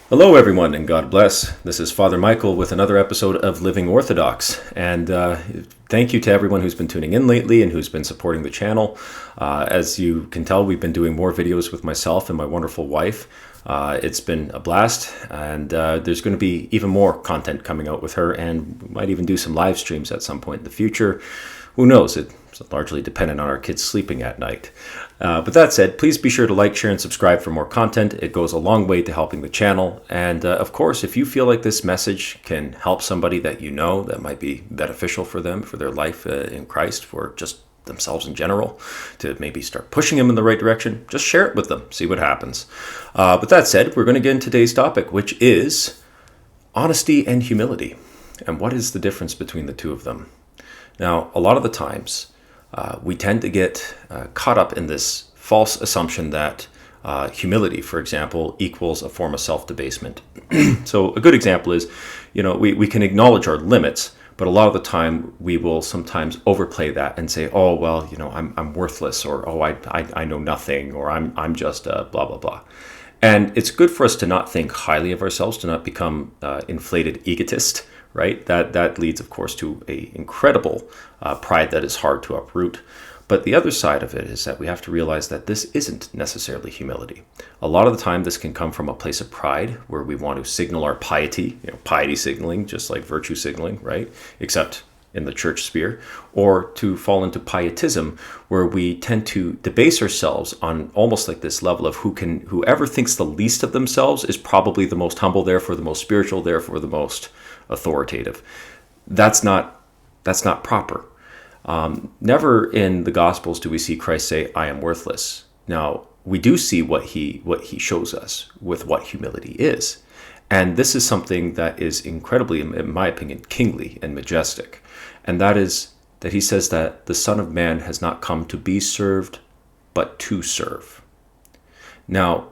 Hello everyone and God bless. This is Father Michael with another episode of Living Orthodox, and thank you to everyone who's been tuning in lately and who's been supporting the channel. As you can tell, we've been doing more videos with myself and my wonderful wife. It's been a blast, and there's going to be even more content coming out with her, and we might even do some live streams at some point in the future. Who knows? It's largely dependent on our kids sleeping at night. But that said, please be sure to like, share, and subscribe for more content. It goes a long way to helping the channel. And of course, if you feel like this message can help somebody that you know that might be beneficial for them, for their life in Christ, for just themselves in general, to maybe start pushing them in the right direction, just share it with them, see what happens. But that said, we're going to get into today's topic, which is honesty and humility. And what is the difference between the two of them? Now, a lot of the times, we tend to get caught up in this false assumption that humility, for example, equals a form of self-debasement. So a good example is, we can acknowledge our limits, but a lot of the time we will sometimes overplay that and say, oh, well, I'm worthless, or, oh, I know nothing, or I'm just blah, blah, blah. And it's good for us to not think highly of ourselves, to not become inflated egotist, right? That leads, of course, to an incredible pride that is hard to uproot. But the other side of it is that we have to realize that this isn't necessarily humility. A lot of the time, this can come from a place of pride where we want to signal our piety, piety signaling, just like virtue signaling, right? Except in the church sphere, or to fall into pietism, where we tend to debase ourselves on almost like this level of whoever thinks the least of themselves is probably the most humble, therefore the most spiritual, therefore the most authoritative. That's not proper. Never in the Gospels do we see Christ say, I am worthless. Now, we do see what he shows us with what humility is. And this is something that is incredibly, in my opinion, kingly and majestic. And that is that he says that the Son of Man has not come to be served, but to serve. Now,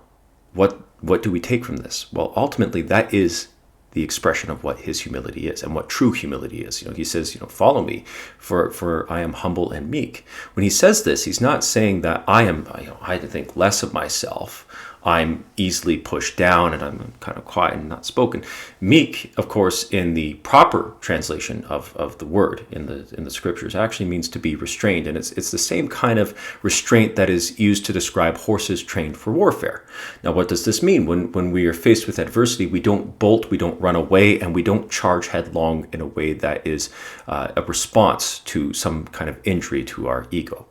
what do we take from this? Well, ultimately, that is the expression of what his humility is and what true humility is. He says, follow me, for I am humble and meek. When he says this, he's not saying that I think less of myself. I'm easily pushed down and I'm kind of quiet and not spoken. Meek, of course, in the proper translation of the word in the scriptures, actually means to be restrained. And it's the same kind of restraint that is used to describe horses trained for warfare. Now, what does this mean? When we are faced with adversity, we don't bolt, we don't run away, and we don't charge headlong in a way that is a response to some kind of injury to our ego,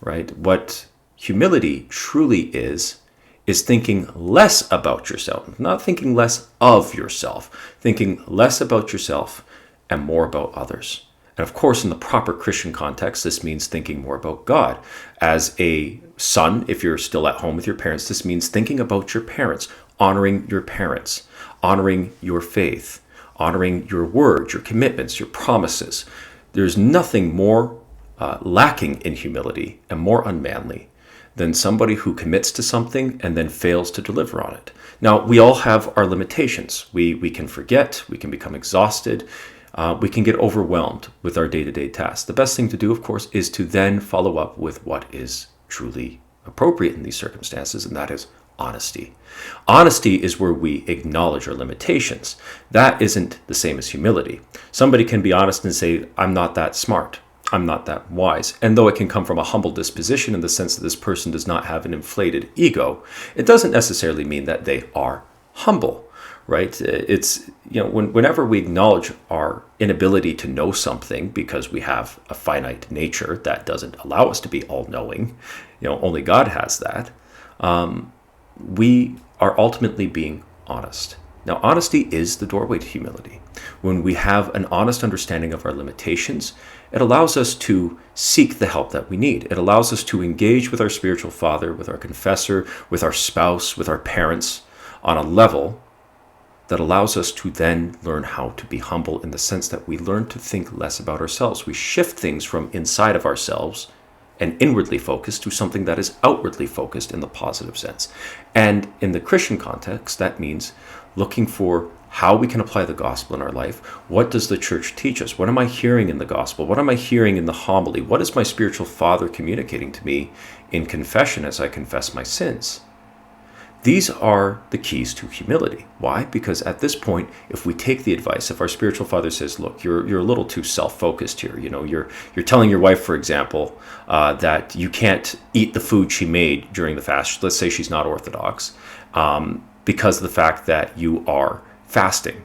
right? What humility truly is thinking less about yourself, not thinking less of yourself, thinking less about yourself and more about others. And of course, in the proper Christian context, this means thinking more about God. As a son, if you're still at home with your parents, this means thinking about your parents, honoring your parents, honoring your faith, honoring your words, your commitments, your promises. There's nothing more lacking in humility and more unmanly than somebody who commits to something and then fails to deliver on it. Now, we all have our limitations. We can forget, we can become exhausted, we can get overwhelmed with our day-to-day tasks. The best thing to do, of course, is to then follow up with what is truly appropriate in these circumstances, and that is honesty. Honesty is where we acknowledge our limitations. That isn't the same as humility. Somebody can be honest and say, I'm not that smart. I'm not that wise. And though it can come from a humble disposition in the sense that this person does not have an inflated ego, it doesn't necessarily mean that they are humble, right? It's, whenever we acknowledge our inability to know something because we have a finite nature that doesn't allow us to be all-knowing, only God has that, we are ultimately being honest. Now, honesty is the doorway to humility. When we have an honest understanding of our limitations, it allows us to seek the help that we need. It allows us to engage with our spiritual father, with our confessor, with our spouse, with our parents on a level that allows us to then learn how to be humble in the sense that we learn to think less about ourselves. We shift things from inside of ourselves and inwardly focused to something that is outwardly focused in the positive sense. And in the Christian context, that means looking for how we can apply the gospel in our life. What does the church teach us? What am I hearing in the gospel? What am I hearing in the homily? What is my spiritual father communicating to me in confession as I confess my sins? These are the keys to humility. Why? Because at this point, if we take the advice, if our spiritual father says, look, you're a little too self-focused here. You're telling your wife, for example, that you can't eat the food she made during the fast. Let's say she's not Orthodox, because of the fact that you are fasting.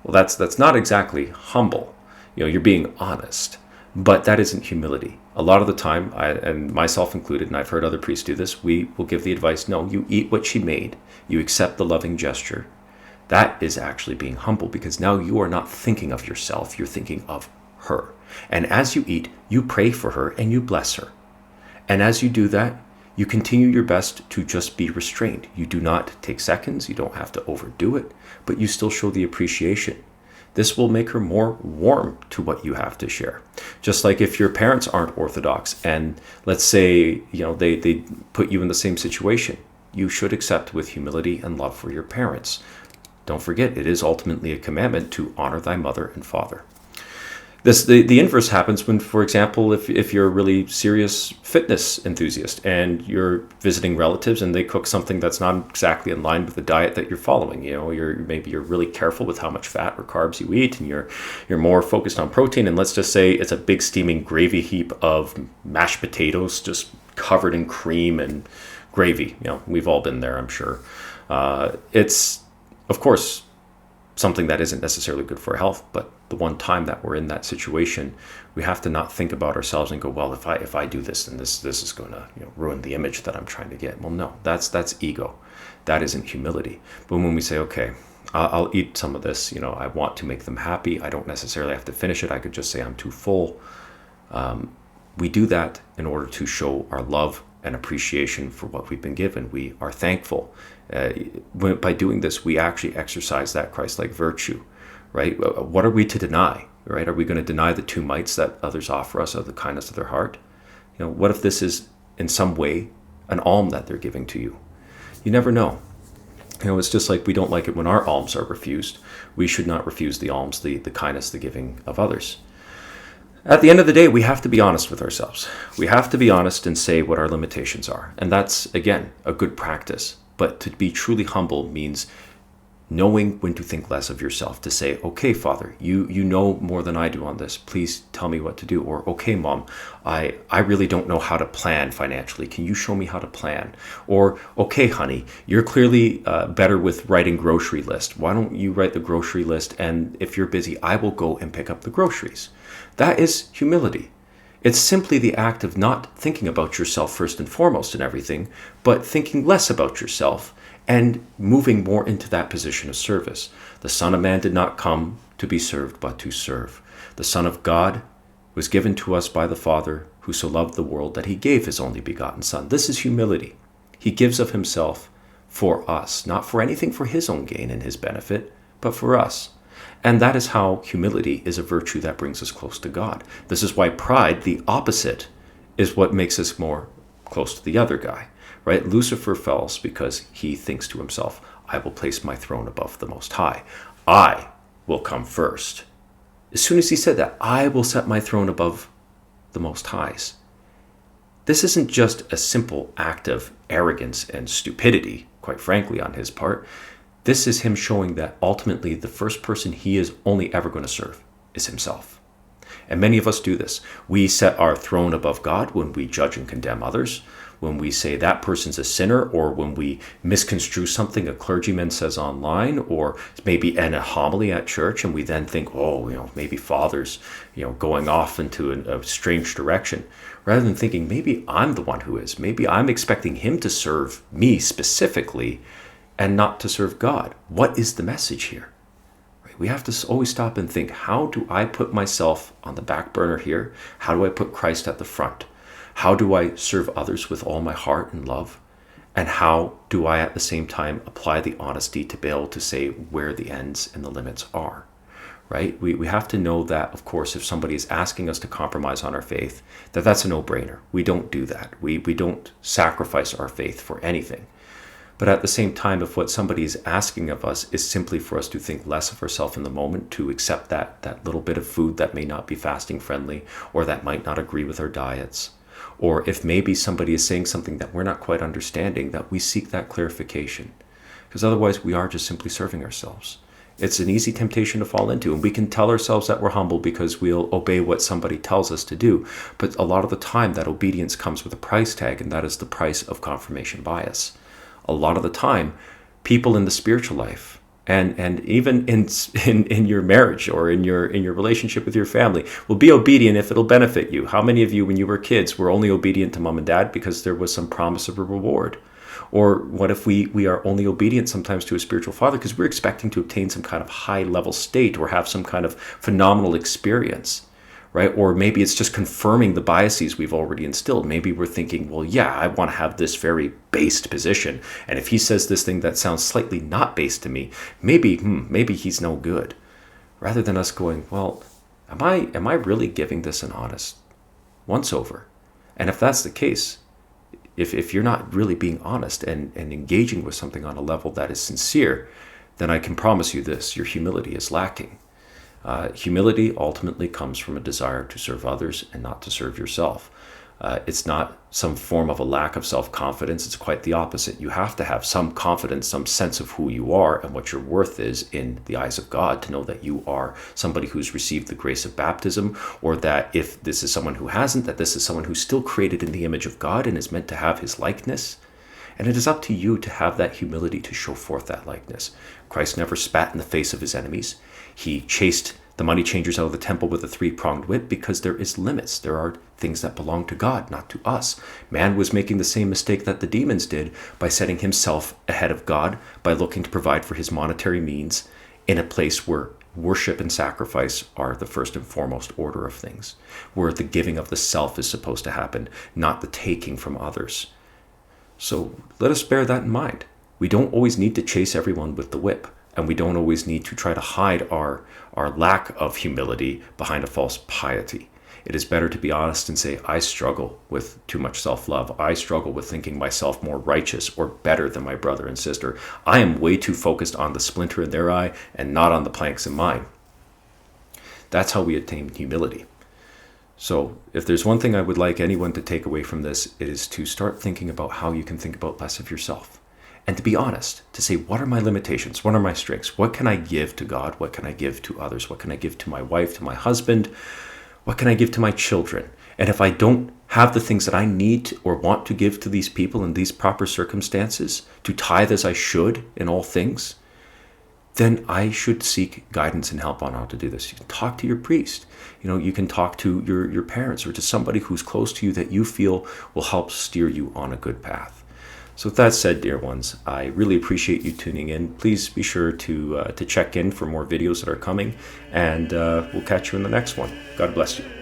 Well, that's not exactly humble. You're being honest, but that isn't humility. A lot of the time, and myself included, and I've heard other priests do this, we will give the advice, no, you eat what she made. You accept the loving gesture. That is actually being humble, because now you are not thinking of yourself, you're thinking of her. And as you eat, you pray for her and you bless her. And as you do that, you continue your best to just be restrained. You do not take seconds, you don't have to overdo it, but you still show the appreciation. This will make her more warm to what you have to share. Just like if your parents aren't Orthodox and let's say, they put you in the same situation, you should accept with humility and love for your parents. Don't forget, it is ultimately a commandment to honor thy mother and father. The inverse happens when, for example, if you're a really serious fitness enthusiast and you're visiting relatives and they cook something that's not exactly in line with the diet that you're following. Maybe you're really careful with how much fat or carbs you eat, and you're more focused on protein. And let's just say it's a big steaming gravy heap of mashed potatoes just covered in cream and gravy. We've all been there, I'm sure. It's, of course, something that isn't necessarily good for our health, but the one time that we're in that situation, we have to not think about ourselves and go, well, if I do this, then this is going to ruin the image that I'm trying to get. Well, no, that's ego. That isn't humility. But when we say, okay, I'll eat some of this, I want to make them happy. I don't necessarily have to finish it. I could just say I'm too full. We do that in order to show our love and appreciation for what we've been given. We are thankful. By doing this, we actually exercise that Christ-like virtue, right? What are we to deny, right? Are we going to deny the two mites that others offer us of the kindness of their heart? What if this is in some way an alm that they're giving to you? You never know. It's just like we don't like it when our alms are refused. We should not refuse the alms, the kindness, the giving of others. At the end of the day, we have to be honest with ourselves. We have to be honest and say what our limitations are. And that's, again, a good practice. But to be truly humble means knowing when to think less of yourself, to say, okay, Father, you know more than I do on this. Please tell me what to do. Or, okay, Mom, I really don't know how to plan financially. Can you show me how to plan? Or, okay, honey, you're clearly better with writing grocery list. Why don't you write the grocery list? And if you're busy, I will go and pick up the groceries. That is humility. It's simply the act of not thinking about yourself first and foremost in everything, but thinking less about yourself and moving more into that position of service. The Son of Man did not come to be served, but to serve. The Son of God was given to us by the Father, who so loved the world that he gave his only begotten Son. This is humility. He gives of himself for us, not for anything for his own gain and his benefit, but for us. And that is how humility is a virtue that brings us close to God. This is why pride, the opposite, is what makes us more close to the other guy, right? Lucifer falls because he thinks to himself, I will place my throne above the Most High. I will come first. As soon as he said that, I will set my throne above the Most High's. This isn't just a simple act of arrogance and stupidity, quite frankly, on his part. This is him showing that ultimately the first person he is only ever going to serve is himself. And many of us do this. We set our throne above God when we judge and condemn others, when we say that person's a sinner, or when we misconstrue something a clergyman says online, or maybe in a homily at church, and we then think, maybe Father's, going off into a strange direction, rather than thinking maybe I'm the one who is. Maybe I'm expecting him to serve me specifically and not to serve God. What is the message here? We have to always stop and think, how do I put myself on the back burner here? How do I put Christ at the front? How do I serve others with all my heart and love? And how do I at the same time apply the honesty to be able to say where the ends and the limits are? Right? We have to know that, of course, if somebody is asking us to compromise on our faith, that's a no-brainer. We don't do that. We don't sacrifice our faith for anything. But at the same time, if what somebody is asking of us is simply for us to think less of ourselves in the moment, to accept that little bit of food that may not be fasting friendly, or that might not agree with our diets, or if maybe somebody is saying something that we're not quite understanding, that we seek that clarification. Because otherwise we are just simply serving ourselves. It's an easy temptation to fall into, and we can tell ourselves that we're humble because we'll obey what somebody tells us to do. But a lot of the time that obedience comes with a price tag, and that is the price of confirmation bias. A lot of the time, people in the spiritual life, and even in your marriage or in your relationship with your family, will be obedient if it'll benefit you. How many of you, when you were kids, were only obedient to mom and dad because there was some promise of a reward? Or what if we are only obedient sometimes to a spiritual father because we're expecting to obtain some kind of high level state or have some kind of phenomenal experience, right? Or maybe it's just confirming the biases we've already instilled. Maybe we're thinking, well, yeah, I want to have this very based position. And if he says this thing that sounds slightly not based to me, maybe he's no good. Rather than us going, well, am I really giving this an honest once over? And if that's the case, if you're not really being honest and engaging with something on a level that is sincere, then I can promise you this, your humility is lacking. Humility ultimately comes from a desire to serve others and not to serve yourself. It's not some form of a lack of self-confidence. It's quite the opposite. You have to have some confidence, some sense of who you are and what your worth is in the eyes of God, to know that you are somebody who's received the grace of baptism, or that if this is someone who hasn't, that this is someone who's still created in the image of God and is meant to have his likeness. And it is up to you to have that humility to show forth that likeness. Christ never spat in the face of his enemies. He chased the money changers out of the temple with a three-pronged whip because there is limits. There are things that belong to God, not to us. Man was making the same mistake that the demons did by setting himself ahead of God, by looking to provide for his monetary means in a place where worship and sacrifice are the first and foremost order of things, where the giving of the self is supposed to happen, not the taking from others. So let us bear that in mind. We don't always need to chase everyone with the whip, and we don't always need to try to hide our lack of humility behind a false piety. It is better to be honest and say, I struggle with too much self-love. I struggle with thinking myself more righteous or better than my brother and sister. I am way too focused on the splinter in their eye and not on the planks in mine. That's how we attain humility. So if there's one thing I would like anyone to take away from this, it is to start thinking about how you can think about less of yourself. And to be honest, to say, what are my limitations? What are my strengths? What can I give to God? What can I give to others? What can I give to my wife, to my husband? What can I give to my children? And if I don't have the things that I need or want to give to these people in these proper circumstances, to tithe as I should in all things, then I should seek guidance and help on how to do this. You can talk to your priest. You can talk to your parents or to somebody who's close to you that you feel will help steer you on a good path. So with that said, dear ones, I really appreciate you tuning in. Please be sure to check in for more videos that are coming, and we'll catch you in the next one. God bless you.